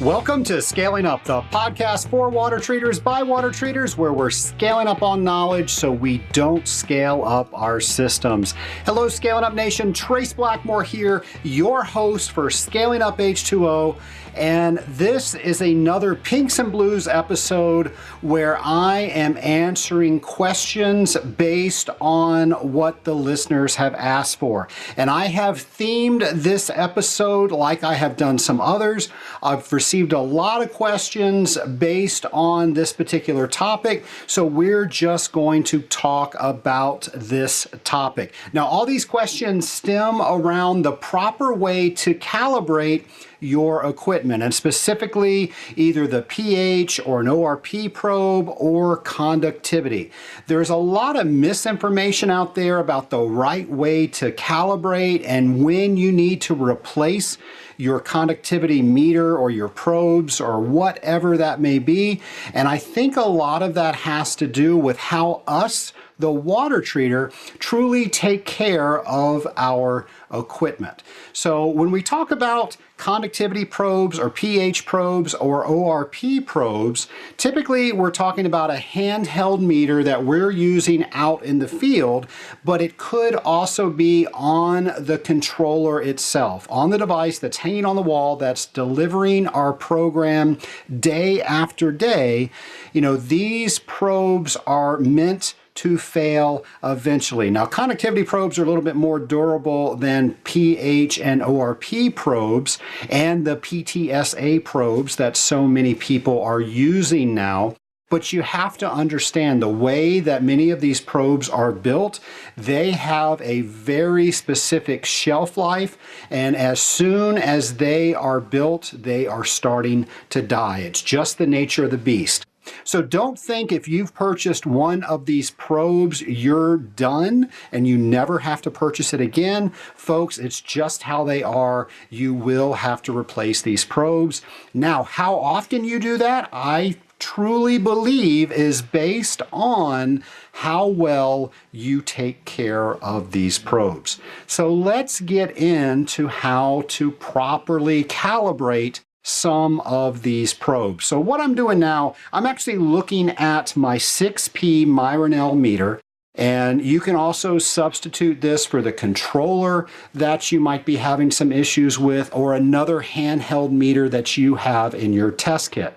Welcome to Scaling Up, the podcast for water treaters by water treaters, where we're scaling up on knowledge so we don't scale up our systems. Hello, Scaling Up Nation. Trace Blackmore here, your host for Scaling Up H2O. And this is another Pinks and Blues episode where I am answering questions based on what the listeners have asked for. And I have themed this episode like I have done some others. I've received a lot of questions based on this particular topic, so we're just going to talk about this topic. Now, all these questions stem around the proper way to calibrate your equipment, and specifically either the pH or an ORP probe or conductivity. There's a lot of misinformation out there about the right way to calibrate and when you need to replace your conductivity meter or your probes or whatever that may be. And I think a lot of that has to do with how us, the water treater, truly take care of our equipment. So when we talk about conductivity probes or pH probes or ORP probes, typically we're talking about a handheld meter that we're using out in the field, but it could also be on the controller itself, on the device that's hanging on the wall that's delivering our program day after day. You know, these probes are meant to fail eventually. Now, conductivity probes are a little bit more durable than pH and ORP probes and the PTSA probes that so many people are using now. But you have to understand the way that many of these probes are built. They have a very specific shelf life, and as soon as they are built, they are starting to die. It's just the nature of the beast. So don't think if you've purchased one of these probes, you're done and you never have to purchase it again. Folks, it's just how they are. You will have to replace these probes. Now, how often you do that, I truly believe is based on how well you take care of these probes. So let's get into how to properly calibrate some of these probes. So what I'm doing now, I'm actually looking at my 6P Myronell meter, and you can also substitute this for the controller that you might be having some issues with, or another handheld meter that you have in your test kit.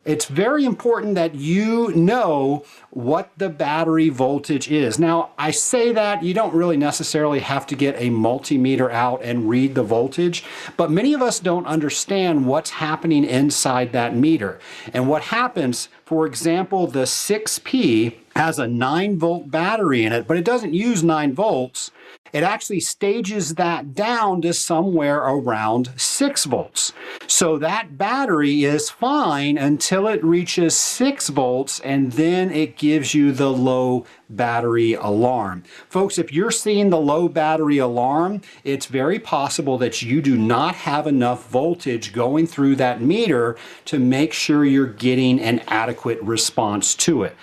It's very important that you know what the battery voltage is. Now, I say that you don't really necessarily have to get a multimeter out and read the voltage, but many of us don't understand what's happening inside that meter. And what happens, for example, the 6P has a 9-volt battery in it, but it doesn't use 9 volts. It actually stages that down to somewhere around 6 volts. So that battery is fine until it reaches 6 volts, and then it gives you the low battery alarm. Folks, if you're seeing the low battery alarm, it's very possible that you do not have enough voltage going through that meter to make sure you're getting an adequate response to it.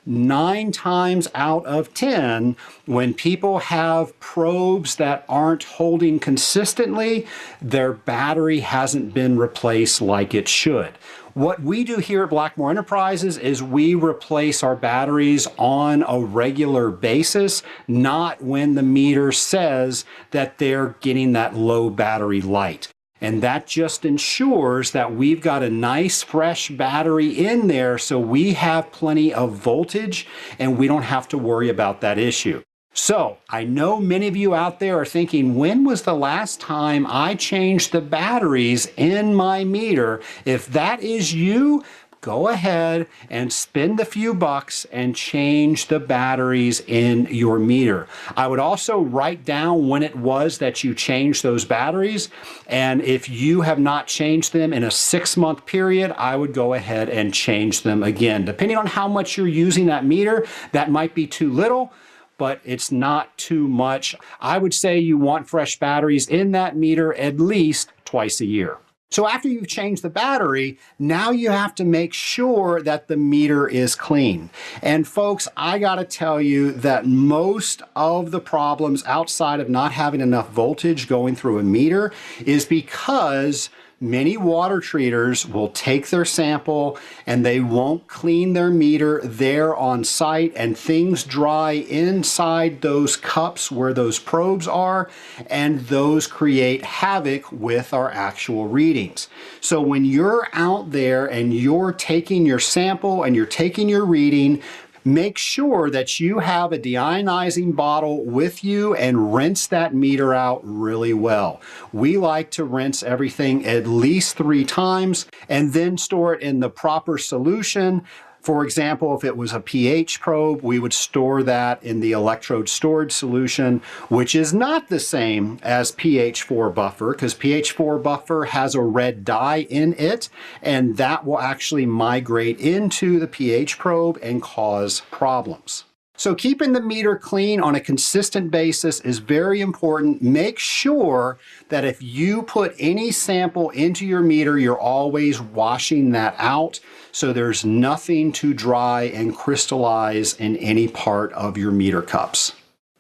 9 times out of 10, when people have probes that aren't holding consistently, their battery hasn't been replaced like it should. What we do here at Blackmore Enterprises is we replace our batteries on a regular basis, not when the meter says that they're getting that low battery light. And that just ensures that we've got a nice fresh battery in there so we have plenty of voltage and we don't have to worry about that issue. So I know many of you out there are thinking, when was the last time I changed the batteries in my meter? If that is you, go ahead and spend a few bucks and change the batteries in your meter. I would also write down when it was that you changed those batteries. And if you have not changed them in a 6-month period, I would go ahead and change them again. Depending on how much you're using that meter, that might be too little, but it's not too much. I would say you want fresh batteries in that meter at least twice a year. So after you've changed the battery, now you have to make sure that the meter is clean. And folks, I gotta tell you that most of the problems outside of not having enough voltage going through a meter is because Many water treaters will take their sample and they won't clean their meter there on site, and things dry inside those cups where those probes are, and those create havoc with our actual readings. So when you're out there and you're taking your sample and you're taking your reading, make sure that you have a deionizing bottle with you and rinse that meter out really well. We like to rinse everything at least 3 times and then store it in the proper solution. For example, if it was a pH probe, we would store that in the electrode storage solution, which is not the same as pH 4 buffer, because pH 4 buffer has a red dye in it, and that will actually migrate into the pH probe and cause problems. So keeping the meter clean on a consistent basis is very important. Make sure that if you put any sample into your meter, you're always washing that out so there's nothing to dry and crystallize in any part of your meter cups.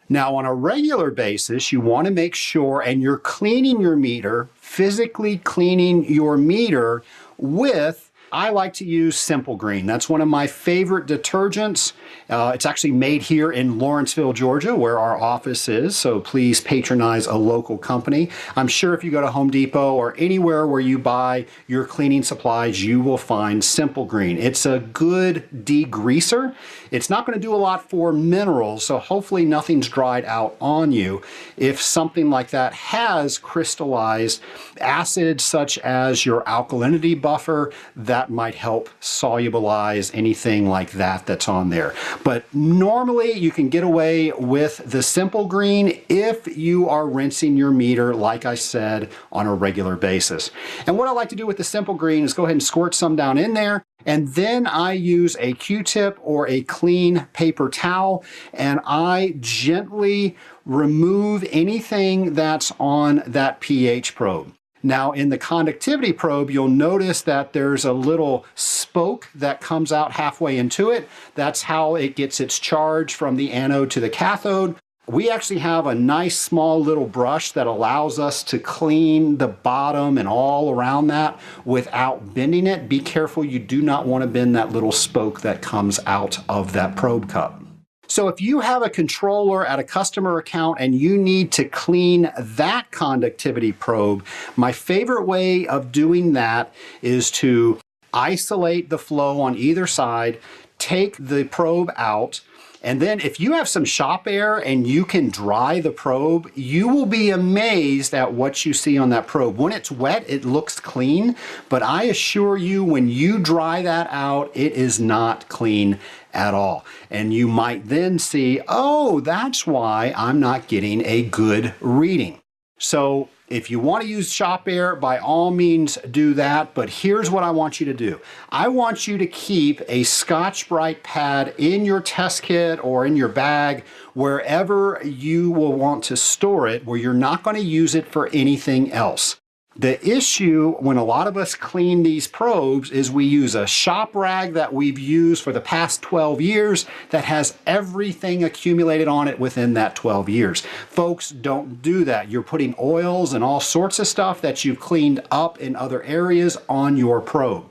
Now, on a regular basis, you want to make sure, and you're cleaning your meter, physically cleaning your meter with, I like to use Simple Green. That's one of my favorite detergents. It's actually made here in Lawrenceville, Georgia, where our office is, so please patronize a local company. I'm sure if you go to Home Depot or anywhere where you buy your cleaning supplies, you will find Simple Green. It's a good degreaser. It's not going to do a lot for minerals, so hopefully nothing's dried out on you. If something like that has crystallized acids such as your alkalinity buffer, that might help solubilize anything like that that's on there. But normally you can get away with the Simple Green if you are rinsing your meter, like I said, on a regular basis. And what I like to do with the Simple Green is go ahead and squirt some down in there, and then I use a Q-tip or a clean paper towel, and I gently remove anything that's on that pH probe. Now, in the conductivity probe, you'll notice that there's a little spoke that comes out halfway into it. That's how it gets its charge from the anode to the cathode. We actually have a nice small little brush that allows us to clean the bottom and all around that without bending it. Be careful, you do not want to bend that little spoke that comes out of that probe cup. So if you have a controller at a customer account and you need to clean that conductivity probe, my favorite way of doing that is to isolate the flow on either side, take the probe out, and then if you have some shop air and you can dry the probe, you will be amazed at what you see on that probe. When it's wet, it looks clean, but I assure you, when you dry that out, it is not clean at all. And you might then see, oh, that's why I'm not getting a good reading. So if you want to use shop air, by all means do that, but here's what I want you to do. I want you to keep a Scotch-Brite pad in your test kit or in your bag, wherever you will want to store it, where you're not going to use it for anything else. The issue when a lot of us clean these probes is we use a shop rag that we've used for the past 12 years that has everything accumulated on it within that 12 years. Folks, don't do that. You're putting oils and all sorts of stuff that you've cleaned up in other areas on your probe.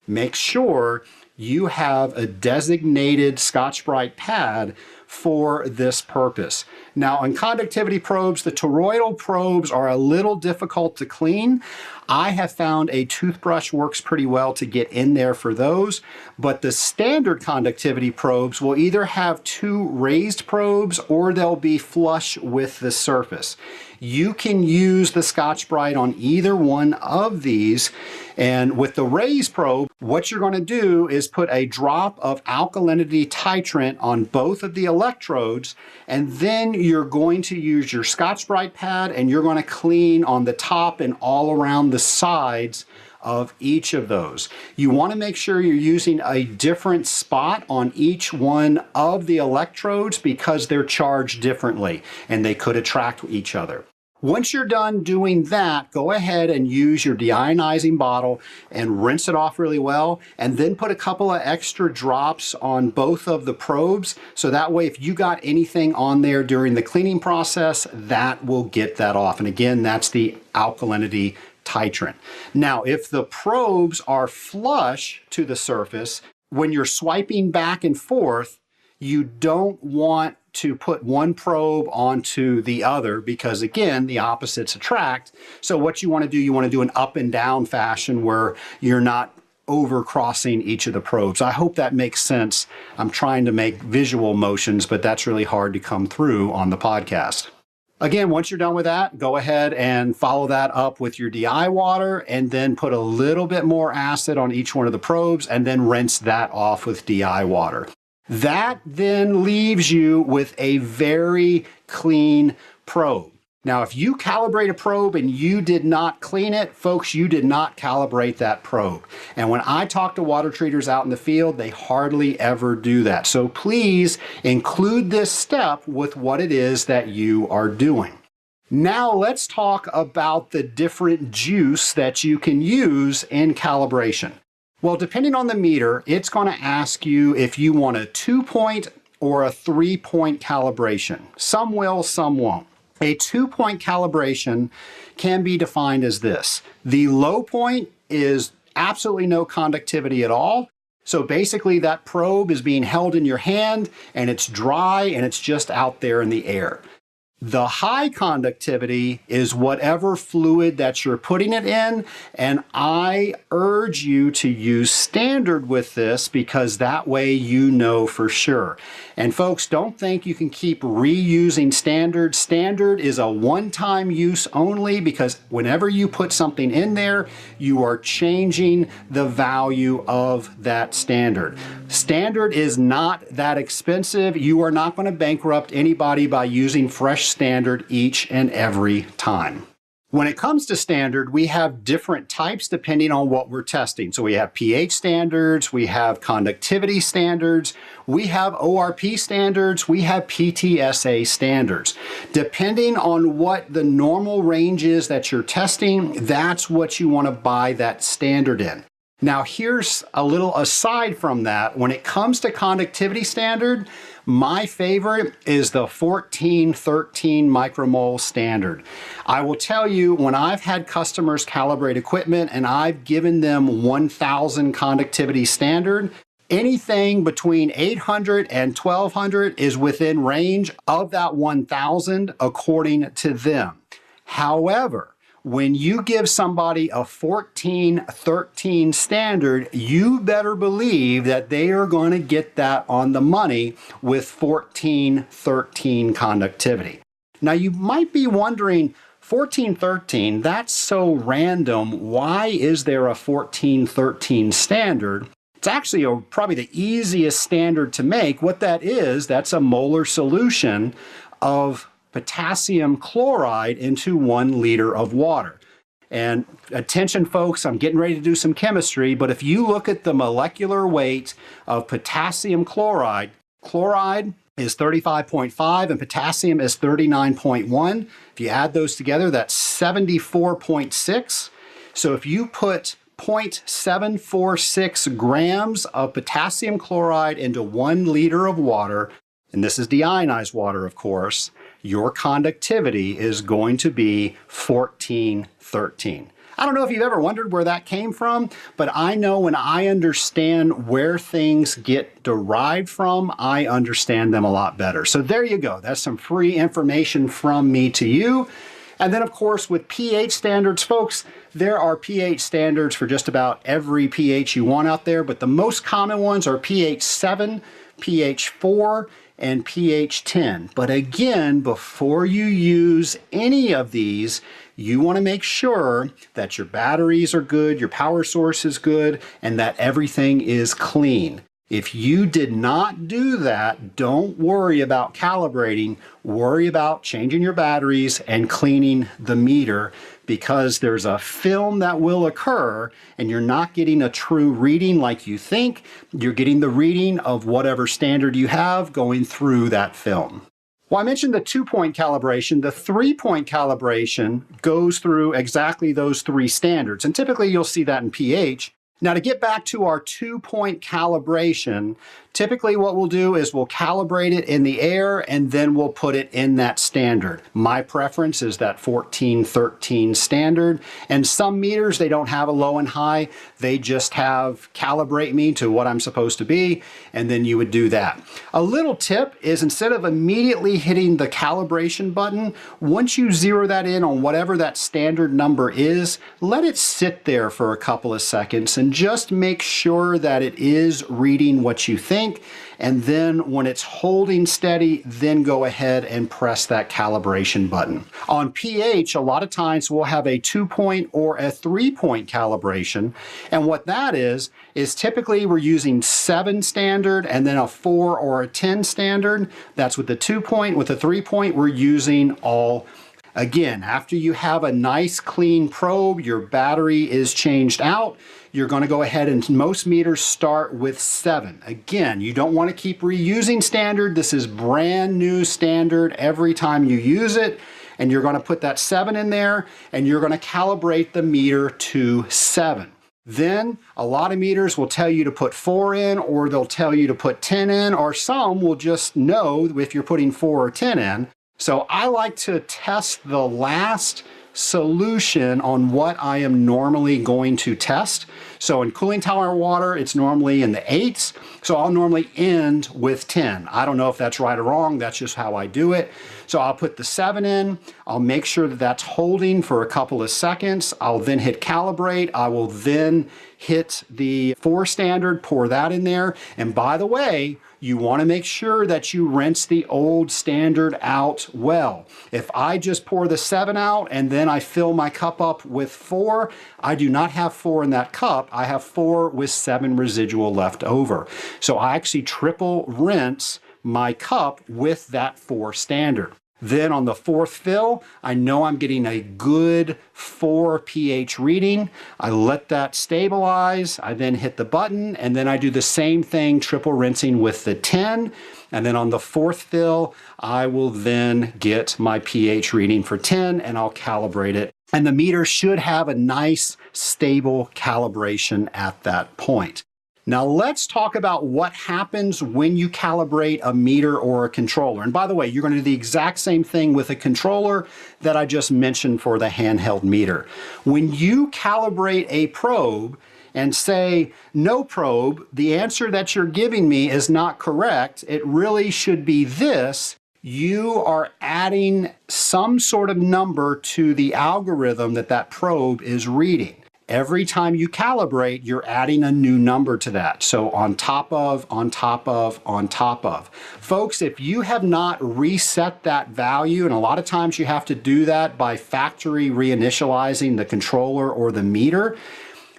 Make sure you have a designated Scotch-Brite pad for this purpose. Now, on conductivity probes, the toroidal probes are a little difficult to clean. I have found a toothbrush works pretty well to get in there for those, but the standard conductivity probes will either have 2 raised probes or they'll be flush with the surface. You can use the Scotch-Brite on either one of these, and with the raised probe, what you're going to do is put a drop of alkalinity titrant on both of the electrodes, and then you're going to use your Scotch-Brite pad and you're going to clean on the top and all around the sides of each of those. You want to make sure you're using a different spot on each one of the electrodes because they're charged differently and they could attract each other. Once you're done doing that, go ahead and use your deionizing bottle and rinse it off really well, and then put a couple of extra drops on both of the probes, so that way if you got anything on there during the cleaning process, that will get that off. And again, that's the alkalinity titrant. Now, if the probes are flush to the surface, when you're swiping back and forth, you don't want to put one probe onto the other because, again, the opposites attract. So what you want to do, you want to do an up and down fashion where you're not overcrossing each of the probes. I hope that makes sense. I'm trying to make visual motions, but that's really hard to come through on the podcast. Again, once you're done with that, go ahead and follow that up with your DI water and then put a little bit more acid on each one of the probes and then rinse that off with DI water. That then leaves you with a very clean probe. Now, if you calibrate a probe and you did not clean it, folks, you did not calibrate that probe. And when I talk to water treaters out in the field, they hardly ever do that. So please include this step with what it is that you are doing. Now let's talk about the different juice that you can use in calibration. Well, depending on the meter, it's going to ask you if you want a 2-point or a 3-point calibration. Some will, some won't. A 2-point calibration can be defined as this. The low point is absolutely no conductivity at all. So basically that probe is being held in your hand and it's dry and it's just out there in the air. The high conductivity is whatever fluid that you're putting it in, and I urge you to use standard with this because that way you know for sure. And folks, don't think you can keep reusing standard. Standard is a one-time use only because whenever you put something in there, you are changing the value of that standard. Standard is not that expensive. You are not going to bankrupt anybody by using fresh standard each and every time. When it comes to standard, we have different types depending on what we're testing. So we have pH standards, we have conductivity standards, we have ORP standards, we have PTSA standards. Depending on what the normal range is that you're testing, that's what you want to buy that standard in. Now here's a little aside from that. When it comes to conductivity standard, my favorite is the 1413 micromole standard. I will tell you, when I've had customers calibrate equipment and I've given them 1000 conductivity standard, anything between 800 and 1200 is within range of that 1000 according to them. However, when you give somebody a 1413 standard, you better believe that they are going to get that on the money with 1413 conductivity. Now you might be wondering, 1413, that's so random. Why is there a 1413 standard? It's actually probably the easiest standard to make. What that is, that's a molar solution of potassium chloride into 1 liter of water. And attention folks, I'm getting ready to do some chemistry, but if you look at the molecular weight of potassium chloride, chloride is 35.5 and potassium is 39.1. If you add those together, that's 74.6. So if you put 0.746 grams of potassium chloride into 1 liter of water, and this is deionized water, of course, your conductivity is going to be 1413. I don't know if you've ever wondered where that came from, but I know when I understand where things get derived from, I understand them a lot better. So there you go. That's some free information from me to you. And then, of course, with pH standards, folks, there are pH standards for just about every pH you want out there, but the most common ones are pH 7, pH 4, and pH 10. But again, before you use any of these, you want to make sure that your batteries are good, your power source is good, and that everything is clean. If you did not do that, don't worry about calibrating. Worry about changing your batteries and cleaning the meter, because there's a film that will occur and you're not getting a true reading like you think. You're getting the reading of whatever standard you have going through that film. Well, I mentioned the 2-point calibration. The 3-point calibration goes through exactly those 3 standards. And typically you'll see that in pH. Now to get back to our 2-point calibration, typically what we'll do is we'll calibrate it in the air and then we'll put it in that standard. My preference is that 1413 standard, and some meters, they don't have a low and high. They just have calibrate me to what I'm supposed to be, and then you would do that. A little tip is instead of immediately hitting the calibration button, once you zero that in on whatever that standard number is, let it sit there for a couple of seconds and just make sure that it is reading what you think, and then when it's holding steady, then go ahead and press that calibration button. On pH, a lot of times we'll have a 2-point or a 3-point calibration, and what that is typically we're using 7 standard and then a 4 or a 10 standard. That's with the 2-point. With the 3-point, we're using all. Again, after you have a nice clean probe, your battery is changed out, you're going to go ahead and most meters start with 7. Again, you don't want to keep reusing standard. This is brand new standard every time you use it. And you're going to put that 7 in there and you're going to calibrate the meter to 7. Then a lot of meters will tell you to put 4 in, or they'll tell you to put 10 in, or some will just know if you're putting 4 or 10 in. So I like to test the last solution on what I am normally going to test. So in cooling tower water, it's normally in the 8s. So I'll normally end with 10. I don't know if that's right or wrong. That's just how I do it. So I'll put the 7 in. I'll make sure that that's holding for a couple of seconds. I'll then hit calibrate. I will then hit the 4 standard, pour that in there. And by the way, you want to make sure that you rinse the old standard out well. If I just pour the 7 out and then I fill my cup up with 4, I do not have 4 in that cup. I have 4 with 7 residual left over. So I actually triple rinse my cup with that 4 standard. Then on the 4th fill, I know I'm getting a good 4 pH reading. I let that stabilize. I then hit the button, and then I do the same thing, triple rinsing with the 10. And then on the 4th fill, I will then get my pH reading for 10 and I'll calibrate it. And the meter should have a nice, stable calibration at that point. Now let's talk about what happens when you calibrate a meter or a controller. And by the way, you're going to do the exact same thing with a controller that I just mentioned for the handheld meter. When you calibrate a probe and say, no probe, the answer that you're giving me is not correct, it really should be this, you are adding some sort of number to the algorithm that probe is reading. Every time you calibrate, you're adding a new number to that. So on top of, on top of, on top of. Folks, if you have not reset that value, and a lot of times you have to do that by factory reinitializing the controller or the meter,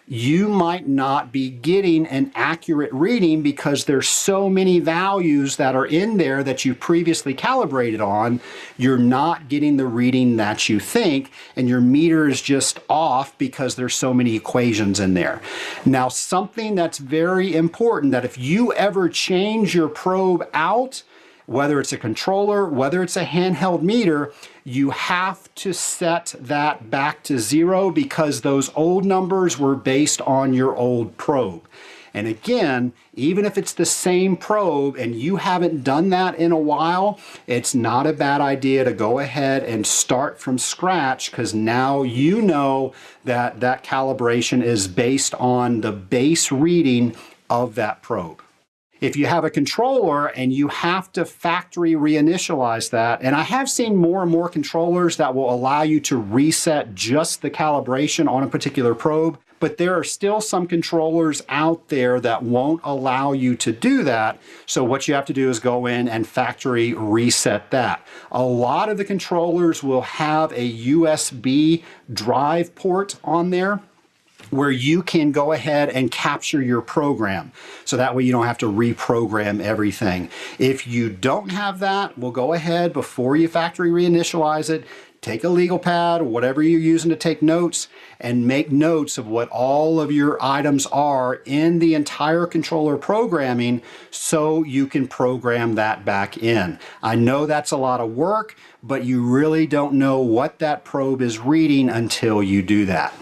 you might not be getting an accurate reading because there's so many values that are in there that you previously calibrated on. You're not getting the reading that you think, and your meter is just off because there's so many equations in there. Now, something that's very important, that if you ever change your probe out, whether it's a controller, whether it's a handheld meter, you have to set that back to 0 because those old numbers were based on your old probe. And again, even if it's the same probe and you haven't done that in a while, it's not a bad idea to go ahead and start from scratch, because now you know that that calibration is based on the base reading of that probe. If you have a controller and you have to factory reinitialize that, and I have seen more and more controllers that will allow you to reset just the calibration on a particular probe, but there are still some controllers out there that won't allow you to do that. So what you have to do is go in and factory reset that. A lot of the controllers will have a USB drive port on there where you can go ahead and capture your program. So that way you don't have to reprogram everything. If you don't have that, we'll go ahead before you factory reinitialize it, take a legal pad or whatever you're using to take notes, and make notes of what all of your items are in the entire controller programming so you can program that back in. I know that's a lot of work, but you really don't know what that probe is reading until you do that.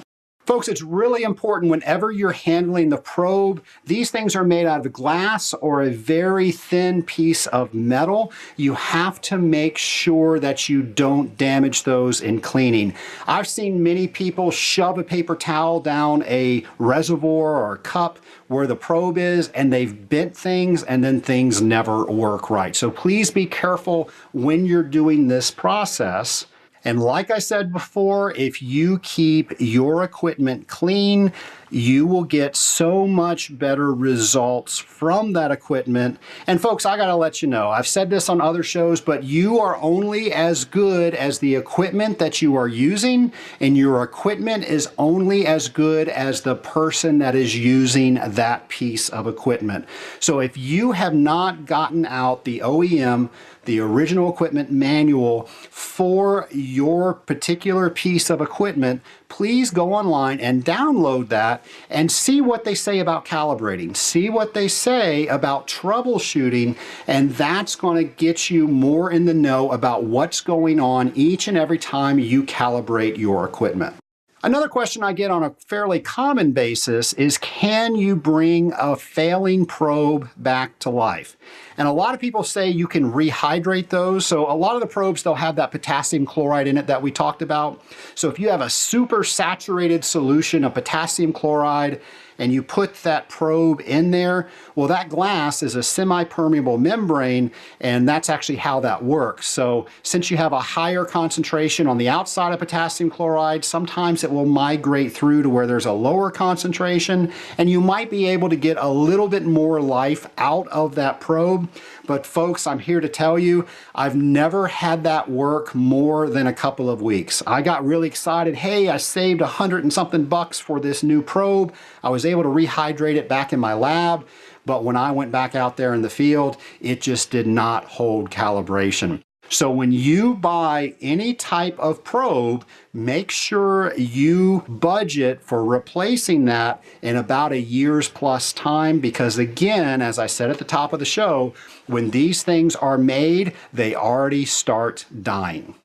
Folks, it's really important whenever you're handling the probe, these things are made out of glass or a very thin piece of metal. You have to make sure that you don't damage those in cleaning. I've seen many people shove a paper towel down a reservoir or a cup where the probe is, and they've bent things, and then things never work right. So please be careful when you're doing this process. And like I said before, if you keep your equipment clean, you will get so much better results from that equipment. And folks, I gotta let you know, I've said this on other shows, but you are only as good as the equipment that you are using, and your equipment is only as good as the person that is using that piece of equipment. So if you have not gotten out the OEM, the original equipment manual for your particular piece of equipment, please go online and download that and see what they say about calibrating. See what they say about troubleshooting, and that's going to get you more in the know about what's going on each and every time you calibrate your equipment. Another question I get on a fairly common basis is, can you bring a failing probe back to life? And a lot of people say you can rehydrate those. So a lot of the probes, they'll have that potassium chloride in it that we talked about. So if you have a super saturated solution of potassium chloride and you put that probe in there, well, that glass is a semi-permeable membrane, and that's actually how that works. So since you have a higher concentration on the outside of potassium chloride, sometimes it will migrate through to where there's a lower concentration, and you might be able to get a little bit more life out of that probe. But folks, I'm here to tell you, I've never had that work more than a couple of weeks. I got really excited. Hey, I saved $100 and something for this new probe. I was able to rehydrate it back in my lab. But when I went back out there in the field, it just did not hold calibration. So when you buy any type of probe, make sure you budget for replacing that in about a year's plus time, because again, as I said at the top of the show, when these things are made, they already start dying.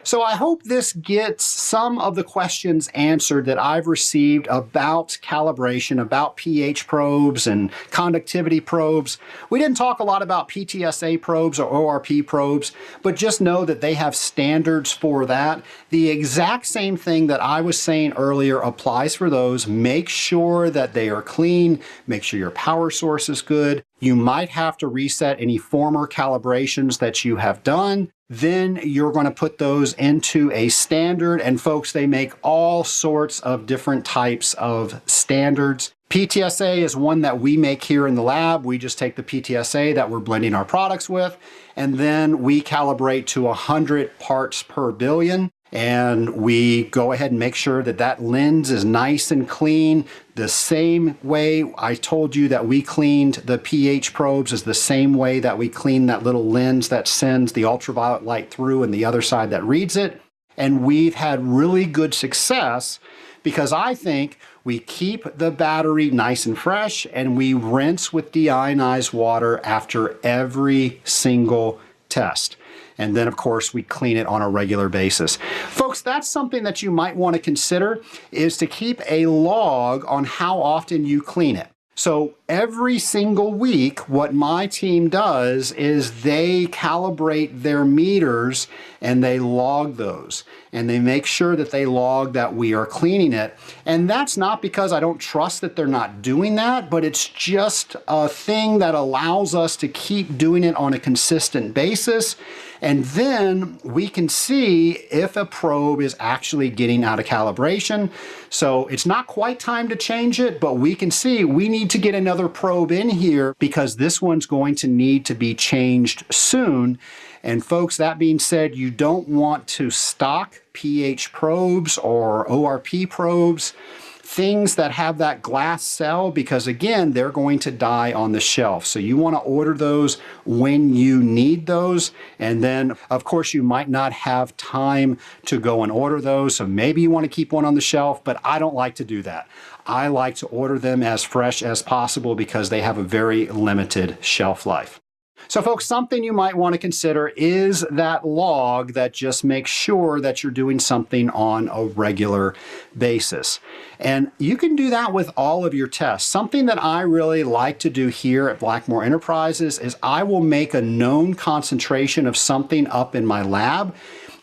So I hope this gets some of the questions answered that I've received about calibration, about pH probes and conductivity probes. We didn't talk a lot about PTSA probes or ORP probes, but just know that they have standards for that. The exact same thing that I was saying earlier applies for those. Make sure that they are clean. Make sure your power source is good. You might have to reset any former calibrations that you have done. Then you're going to put those into a standard, and folks, they make all sorts of different types of standards. PTSA is one that we make here in the lab. We just take the PTSA that we're blending our products with, and then we calibrate to 100 parts per billion. And we go ahead and make sure that that lens is nice and clean. The same way I told you that we cleaned the pH probes is the same way that we clean that little lens that sends the ultraviolet light through and the other side that reads it. And we've had really good success because I think we keep the battery nice and fresh, and we rinse with deionized water after every single test. And then, of course, we clean it on a regular basis. Folks, that's something that you might want to consider, is to keep a log on how often you clean it. So every single week, what my team does is they calibrate their meters and they log those. And they make sure that they log that we are cleaning it. And that's not because I don't trust that they're not doing that, but it's just a thing that allows us to keep doing it on a consistent basis. And then we can see if a probe is actually getting out of calibration. So it's not quite time to change it, but we can see we need to get another probe in here because this one's going to need to be changed soon. And folks, that being said, you don't want to stock pH probes or ORP probes, things that have that glass cell, because again, they're going to die on the shelf. So you want to order those when you need those. And then of course you might not have time to go and order those. So maybe you want to keep one on the shelf, but I don't like to do that. I like to order them as fresh as possible because they have a very limited shelf life. So folks, something you might want to consider is that log that just makes sure that you're doing something on a regular basis. And you can do that with all of your tests. Something that I really like to do here at Blackmore Enterprises is I will make a known concentration of something up in my lab,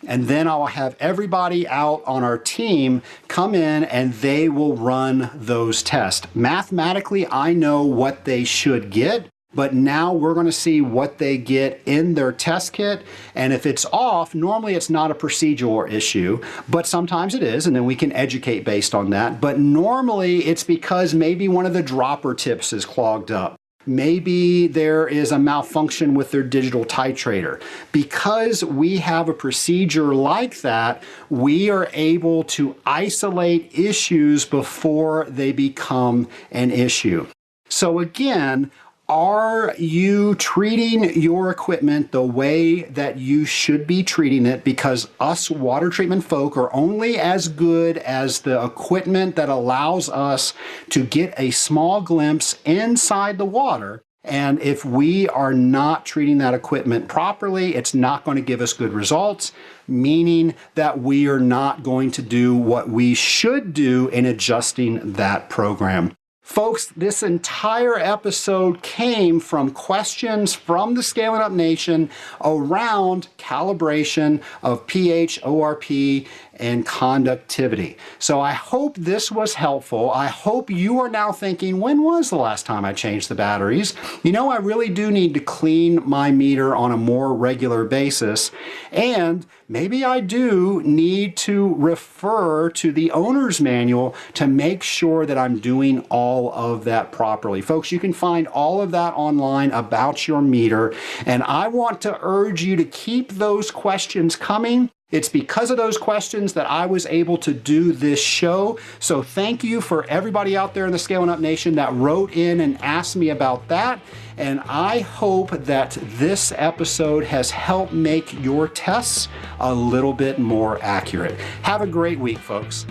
and then I'll have everybody out on our team come in and they will run those tests. Mathematically, I know what they should get, but now we're going to see what they get in their test kit. And if it's off, normally it's not a procedural issue, but sometimes it is, and then we can educate based on that. But normally it's because maybe one of the dropper tips is clogged up. Maybe there is a malfunction with their digital titrator. Because we have a procedure like that, we are able to isolate issues before they become an issue. So again, are you treating your equipment the way that you should be treating it? Because us water treatment folk are only as good as the equipment that allows us to get a small glimpse inside the water. And if we are not treating that equipment properly, it's not going to give us good results, meaning that we are not going to do what we should do in adjusting that program. Folks, this entire episode came from questions from the Scaling Up Nation around calibration of pH, ORP, and conductivity. So I hope this was helpful. I hope you are now thinking, when was the last time I changed the batteries? You know, I really do need to clean my meter on a more regular basis. And maybe I do need to refer to the owner's manual to make sure that I'm doing all of that properly. Folks, you can find all of that online about your meter. And I want to urge you to keep those questions coming. It's because of those questions that I was able to do this show. So thank you for everybody out there in the Scaling Up Nation that wrote in and asked me about that. And I hope that this episode has helped make your tests a little bit more accurate. Have a great week, folks.